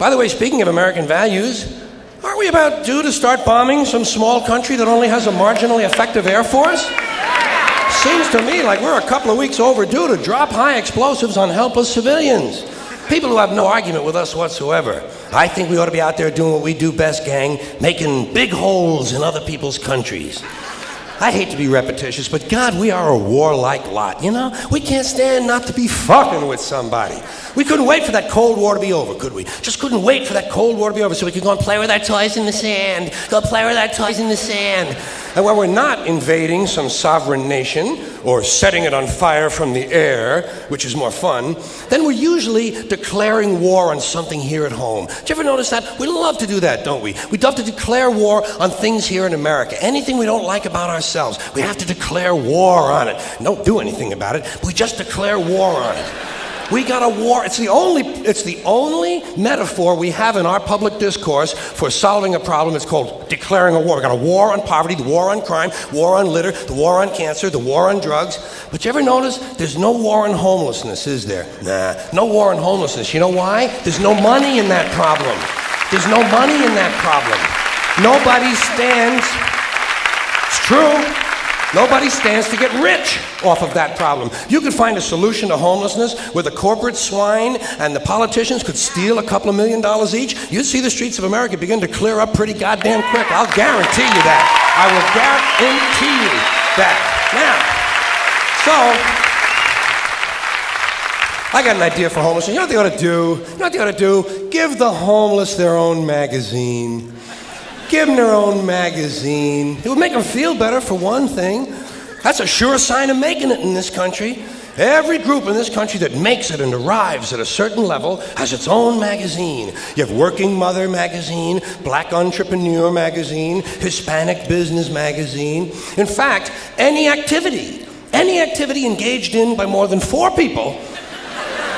By the way, speaking of American values, aren't we about due to start bombing some small country that only has a marginally effective air force? Seems to me like we're a couple of weeks overdue to drop high explosives on helpless civilians. People who have no argument with us whatsoever. I think we ought to be out there doing what we do best, gang, making big holes in other people's countries. I hate to be repetitious, but God, we are a warlike lot, you know? We can't stand not to be fucking with somebody. We couldn't wait for that Cold War to be over, could we? Just couldn't wait for that Cold War to be over so we could go and play with our toys in the sand. Go play with our toys in the sand. And when we're not invading some sovereign nation or setting it on fire from the air, which is more fun, then we're usually declaring war on something here at home. Do you ever notice that? We love to do that, don't we? We love to declare war on things here in America. Anything we don't like about ourselves, we have to declare war on it. Don't do anything about it. We just declare war on it. We got a war. It's the only metaphor we have in our public discourse for solving a problem. It's called declaring a war. We got a war on poverty, the war on crime, war on litter, the war on cancer, the war on drugs. But you ever notice there's no war on homelessness, is there? Nah, no war on homelessness. You know why? There's no money in that problem. There's no money in that problem. Nobody stands. It's true. Nobody stands to get rich off of that problem. You could find a solution to homelessness where the corporate swine and the politicians could steal a couple of $1 million each. You'd see the streets of America begin to clear up pretty goddamn quick. I'll guarantee you that. I will guarantee you that. Now, so, I got an idea for homelessness. You know what they ought to do? You know what they ought to do? Give the homeless their own magazine. Give them their own magazine. It would make them feel better, for one thing. That's a sure sign of making it in this country. Every group in this country that makes it and arrives at a certain level has its own magazine. You have Working Mother magazine, Black Entrepreneur magazine, Hispanic Business magazine. In fact, any activity engaged in by more than 4 people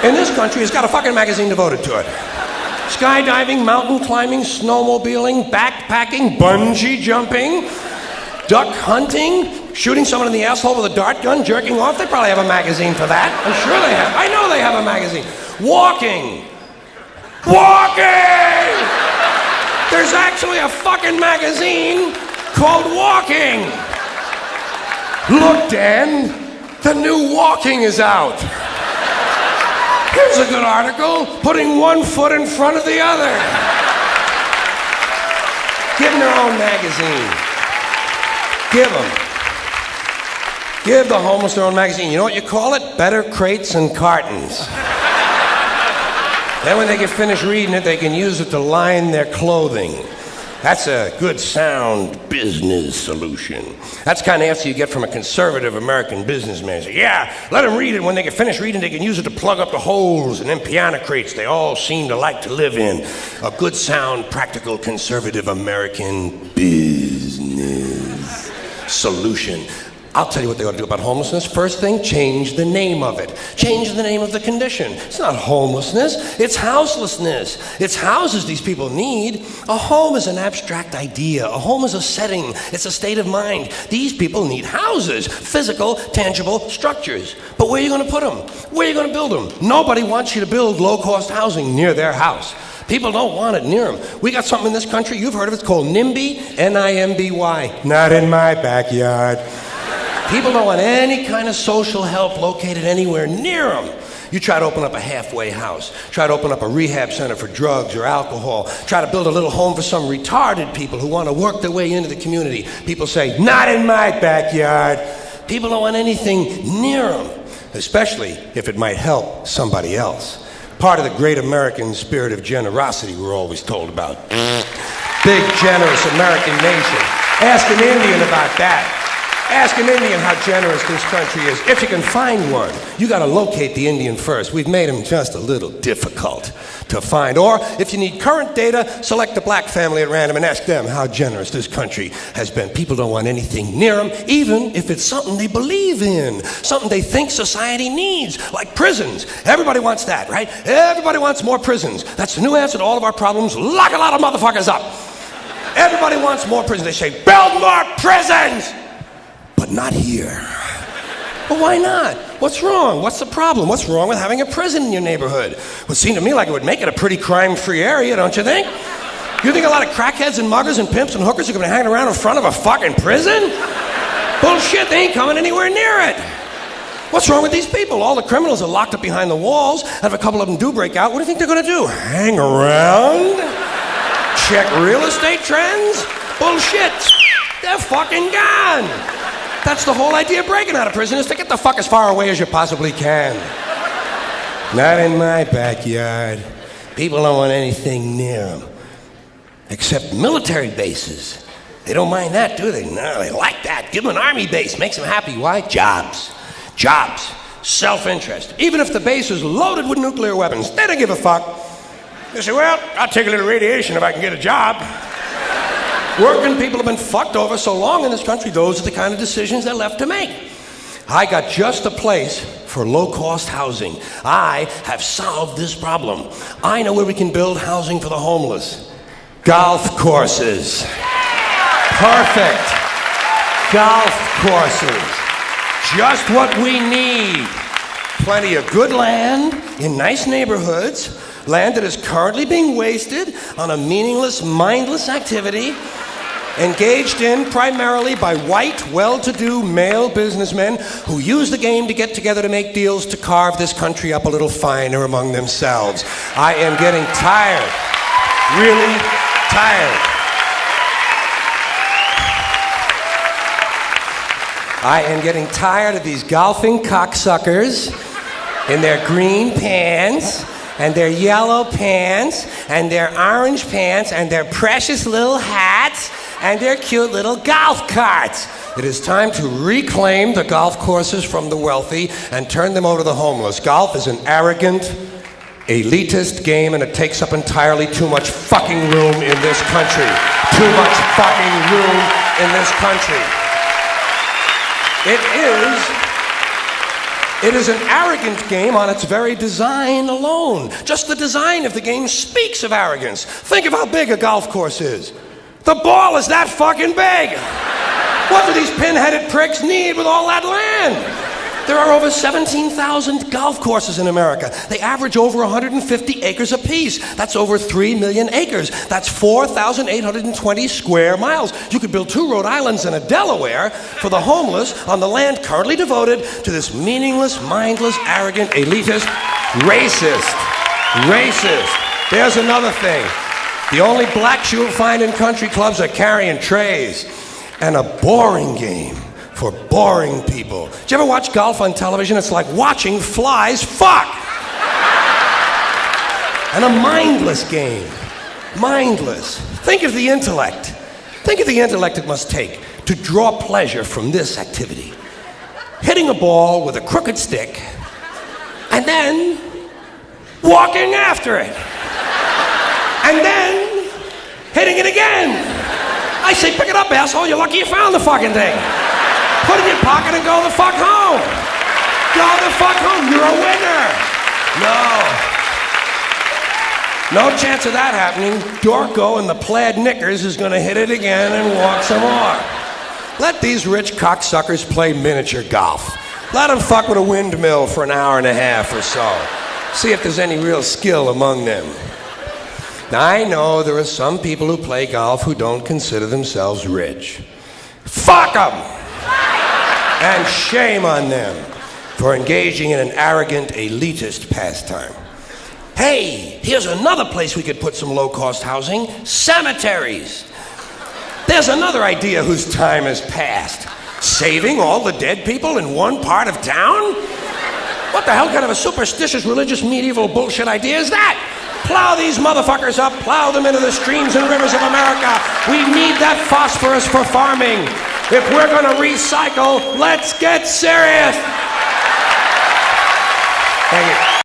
in this country has got a fucking magazine devoted to it. Skydiving, mountain climbing, snowmobiling, backpacking, bungee jumping, duck hunting, shooting someone in the asshole with a dart gun, jerking off. They probably have a magazine for that. I'm sure they have. I know they have a magazine. Walking! There's actually a fucking magazine called Walking. Look, Dan, the new Walking is out. Here's a good article, putting one foot in front of the other. Give them their own magazine. Give the homeless their own magazine. You know what you call it? Better Crates and Cartons. Then when they get finished reading it, they can use it to line their clothing. That's a good, sound business solution. That's the kind of answer you get from a conservative American businessman. Say, yeah, let them read it. When they get finished reading, they can use it to plug up the holes in them piano crates they all seem to like to live in. A good, sound, practical, conservative American business solution. I'll tell you what they ought to do about homelessness. First thing, change the name of it. Change the name of the condition. It's not homelessness, it's houselessness. It's houses these people need. A home is an abstract idea. A home is a setting. It's a state of mind. These people need houses, physical, tangible structures. But where are you going to put them? Where are you going to build them? Nobody wants you to build low-cost housing near their house. People don't want it near them. We got something in this country, you've heard of it, it's called NIMBY, N-I-M-B-Y. Not in my backyard. People don't want any kind of social help located anywhere near them. You try to open up a halfway house, try to open up a rehab center for drugs or alcohol, try to build a little home for some retarded people who want to work their way into the community. People say, not in my backyard. People don't want anything near them, especially if it might help somebody else. Part of the great American spirit of generosity we're always told about. Big, generous American nation. Ask an Indian about that. Ask an Indian how generous this country is. If you can find one, you got to locate the Indian first. We've made him just a little difficult to find. Or if you need current data, select the black family at random and ask them how generous this country has been. People don't want anything near them, even if it's something they believe in, something they think society needs, like prisons. Everybody wants that, right? Everybody wants more prisons. That's the new answer to all of our problems. Lock a lot of motherfuckers up. Everybody wants more prisons. They say, build more prisons! But not here. Well, why not? What's wrong? What's the problem? What's wrong with having a prison in your neighborhood? Would seem to me like it would make it a pretty crime-free area, don't you think? You think a lot of crackheads and muggers and pimps and hookers are going to hang around in front of a fucking prison? Bullshit, they ain't coming anywhere near it. What's wrong with these people? All the criminals are locked up behind the walls, and if a couple of them do break out, what do you think they're going to do? Hang around? Check real estate trends? Bullshit. They're fucking gone. That's the whole idea of breaking out of prison, is to get the fuck as far away as you possibly can. Not in my backyard. People don't want anything near them. Except military bases. They don't mind that, do they? No, they like that. Give them an army base. Makes them happy. Why? Jobs. Jobs. Self-interest. Even if the base is loaded with nuclear weapons, they don't give a fuck. They say, well, I'll take a little radiation if I can get a job. Working people have been fucked over so long in this country, those are the kind of decisions they're left to make. I got just the place for low-cost housing. I have solved this problem. I know where we can build housing for the homeless. Golf courses. Perfect. Golf courses. Just what we need. Plenty of good land in nice neighborhoods, land that is currently being wasted on a meaningless, mindless activity engaged in primarily by white, well-to-do male businessmen who use the game to get together to make deals to carve this country up a little finer among themselves. I am getting tired. Really tired. I am getting tired of these golfing cocksuckers in their green pants and their yellow pants and their orange pants and their precious little hats and their cute little golf carts. It is time to reclaim the golf courses from the wealthy and turn them over to the homeless. Golf is an arrogant, elitist game, and it takes up entirely too much fucking room in this country. Too much fucking room in this country. It is an arrogant game on its very design alone. Just the design of the game speaks of arrogance. Think of how big a golf course is. The ball is that fucking big. What do these pin-headed pricks need with all that land? There are over 17,000 golf courses in America. They average over 150 acres apiece. That's over 3 million acres. That's 4,820 square miles. You could build 2 Rhode Islands and a Delaware for the homeless on the land currently devoted to this meaningless, mindless, arrogant, elitist, racist. There's another thing. The only blacks you'll find in country clubs are carrying trays and a boring game for boring people. Did you ever watch golf on television? It's like watching flies fuck. And a mindless game. Mindless. Think of the intellect. Think of the intellect it must take to draw pleasure from this activity. Hitting a ball with a crooked stick and then walking after it. And then hitting it again. I say, pick it up, asshole. You're lucky you found the fucking thing. Put it in your pocket and go the fuck home. Go the fuck home. You're a winner. No chance of that happening. Dorco in the plaid knickers is going to hit it again and walk some more. Let these rich cocksuckers play miniature golf. Let them fuck with a windmill for an hour and a half or so. See if there's any real skill among them. Now, I know there are some people who play golf who don't consider themselves rich. Fuck them! And shame on them for engaging in an arrogant, elitist pastime. Hey, here's another place we could put some low-cost housing: cemeteries. There's another idea whose time has passed. Saving all the dead people in one part of town? What the hell kind of a superstitious, religious, medieval bullshit idea is that? Plow these motherfuckers up, plow them into the streams and rivers of America. We need that phosphorus for farming. If we're gonna recycle, let's get serious.